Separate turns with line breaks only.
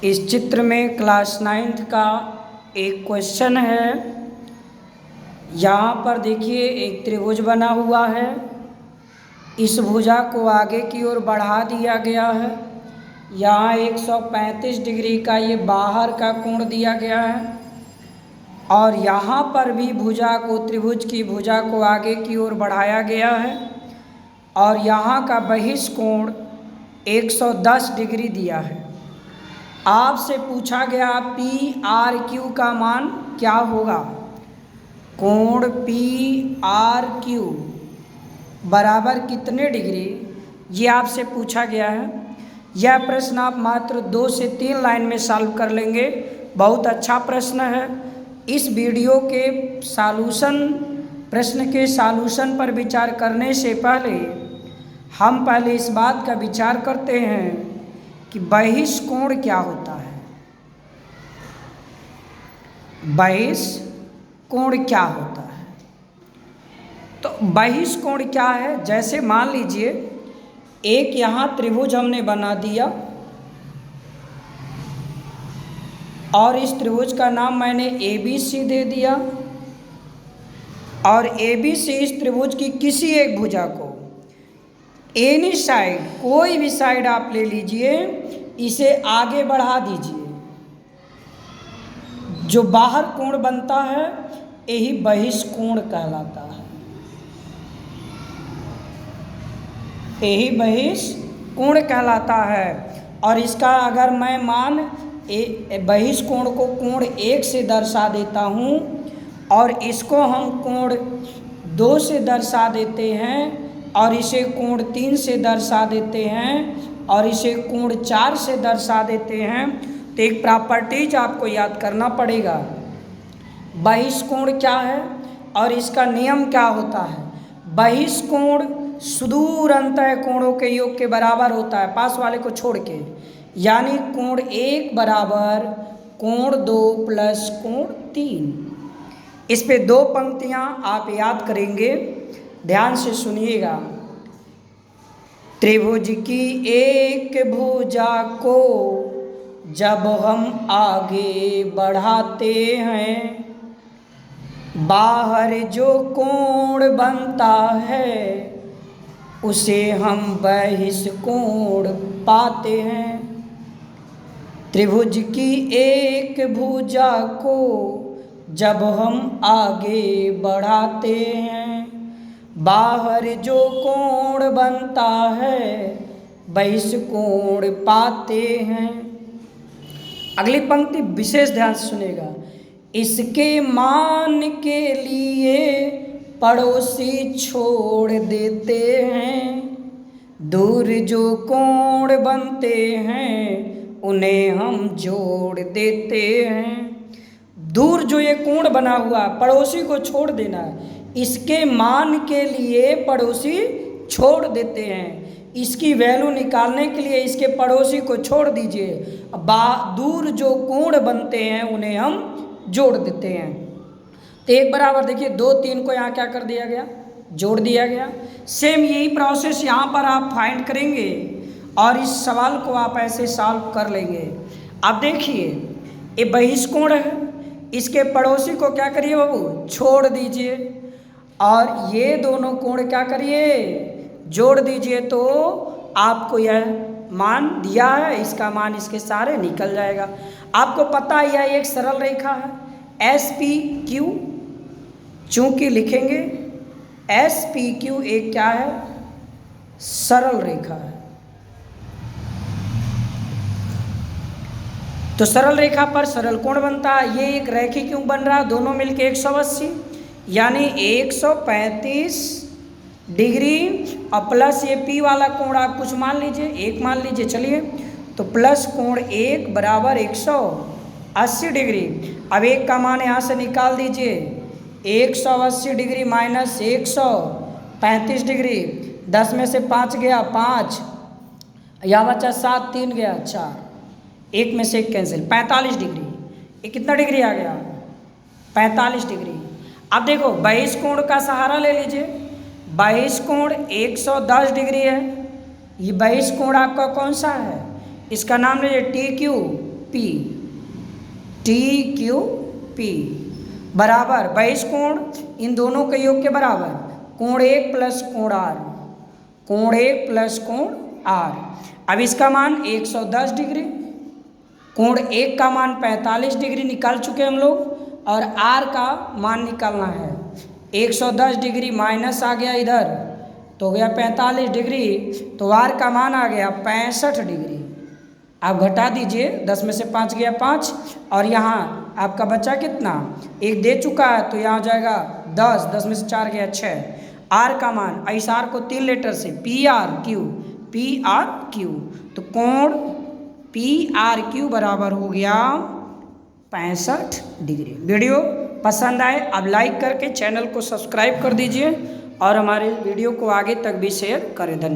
इस चित्र में क्लास 9th का एक क्वेश्चन है। यहाँ पर देखिए एक त्रिभुज बना हुआ है। इस भुजा को आगे की ओर बढ़ा दिया गया है। यहाँ 135 डिग्री का ये बाहर का कोण दिया गया है और यहाँ पर भी भुजा को त्रिभुज की भुजा को आगे की ओर बढ़ाया गया है और यहाँ का बहिष्कोण 110 डिग्री दिया है। आपसे पूछा गया PRQ का मान क्या होगा। कोण PRQ बराबर कितने डिग्री, ये आपसे पूछा गया है। यह प्रश्न आप मात्र 2 से 3 लाइन में सॉल्व कर लेंगे। बहुत अच्छा प्रश्न है। इस वीडियो के प्रश्न के सॉल्यूशन पर विचार करने से पहले हम पहले इस बात का विचार करते हैं कि बहिष्कोण क्या होता है। बहिष्कोण क्या होता है? तो बहिष्कोण क्या है, जैसे मान लीजिए एक यहाँ त्रिभुज हमने बना दिया और इस त्रिभुज का नाम मैंने ABC दे दिया और ABC इस त्रिभुज की किसी एक भुजा को एनी साइड, कोई भी साइड आप ले लीजिए, इसे आगे बढ़ा दीजिए। जो बाहर कोण बनता है यही बहिष्कोण कहलाता है। यही बहिष्कोण कहलाता है। और इसका अगर मैं मान बहिष्कोण को कोण 1 से दर्शा देता हूँ और इसको हम कोण 2 से दर्शा देते हैं और इसे कोण 3 से दर्शा देते हैं और इसे कोण 4 से दर्शा देते हैं, तो एक प्रॉपर्टीज आपको याद करना पड़ेगा। बहिष्कोण क्या है और इसका नियम क्या होता है। बहिष्कोण सुदूर अंतः कोणों के योग के बराबर होता है, पास वाले को छोड़ के। यानी कोण 1 बराबर कोण 2 प्लस कोण 3। इस पे 2 पंक्तियां आप याद करेंगे, ध्यान से सुनिएगा। त्रिभुज की एक भुजा को जब हम आगे बढ़ाते हैं, बाहर जो कोण बनता है उसे हम बहिष्कोण पाते हैं। त्रिभुज की एक भुजा को जब हम आगे बढ़ाते हैं, बाहर जो कोण बनता है बहिष्कोण पाते हैं। अगली पंक्ति विशेष ध्यान से सुनेगा। इसके मान के लिए पड़ोसी छोड़ देते हैं, दूर जो कोण बनते हैं उन्हें हम जोड़ देते हैं। दूर जो ये कोण बना हुआ पड़ोसी को छोड़ देना है। इसके मान के लिए पड़ोसी छोड़ देते हैं। इसकी वैल्यू निकालने के लिए इसके पड़ोसी को छोड़ दीजिए। दूर जो कोण बनते हैं उन्हें हम जोड़ देते हैं। तो एक बराबर देखिए 2 3 को यहाँ क्या कर दिया गया, जोड़ दिया गया। सेम यही प्रोसेस यहाँ पर आप फाइंड करेंगे और इस सवाल को आप ऐसे सॉल्व कर लेंगे। अब देखिए ये बहिष्कोण है, इसके पड़ोसी को क्या करिए बाबू, छोड़ दीजिए और ये दोनों कोण क्या करिए, जोड़ दीजिए। तो आपको यह मान दिया है, इसका मान इसके सारे निकल जाएगा। आपको पता है यह एक सरल रेखा है SPQ। चूंकि लिखेंगे SPQ एक क्या है, सरल रेखा है। तो सरल रेखा पर सरल कोण बनता है। ये एक रैखिक क्यों बन रहा है, दोनों मिलके 180 यानी 135 डिग्री और प्लस ये P वाला कोण आप कुछ मान लीजिए, 1 मान लीजिए। चलिए तो प्लस कोण 1 बराबर 180 डिग्री। अब 1 का मान यहाँ से निकाल दीजिए, 180 डिग्री माइनस 135 डिग्री, 10 में से 5 गया 5, यहाँ बचा 7, 3 गया 4, 1 में से 1 कैंसिल, 45 डिग्री। ये कितना डिग्री आ गया, 45 डिग्री। अब देखो बहिष्कोण का सहारा ले लीजिए। बहिष्कोण 110 डिग्री है। ये बहिष्कोण आपका कौन सा है, इसका नाम लीजिए TQ। P P, T Q P बराबर बाइस कोण इन दोनों के योग के बराबर कोण 1 प्लस कोण आर, कोण 1 प्लस कोण आर। अब इसका मान 110 डिग्री, कोण 1 का मान 45 डिग्री निकाल चुके हम लोग और आर का मान निकालना है। 110 डिग्री माइनस आ गया इधर तो हो गया 45 डिग्री, तो आर का मान आ गया 65 डिग्री। आप घटा दीजिए, 10 में से 5 गया 5 और यहाँ आपका बचा कितना, 1 दे चुका है तो यहाँ जाएगा 10, 10 में से 4 गया 6। आर का मान, इस आर को 3 लेटर से पी आर क्यू, तो कोण पी आर क्यू बराबर हो गया 65 डिग्री। वीडियो पसंद आए अब लाइक करके चैनल को सब्सक्राइब कर दीजिए और हमारे वीडियो को आगे तक भी शेयर करें। धन्यवाद।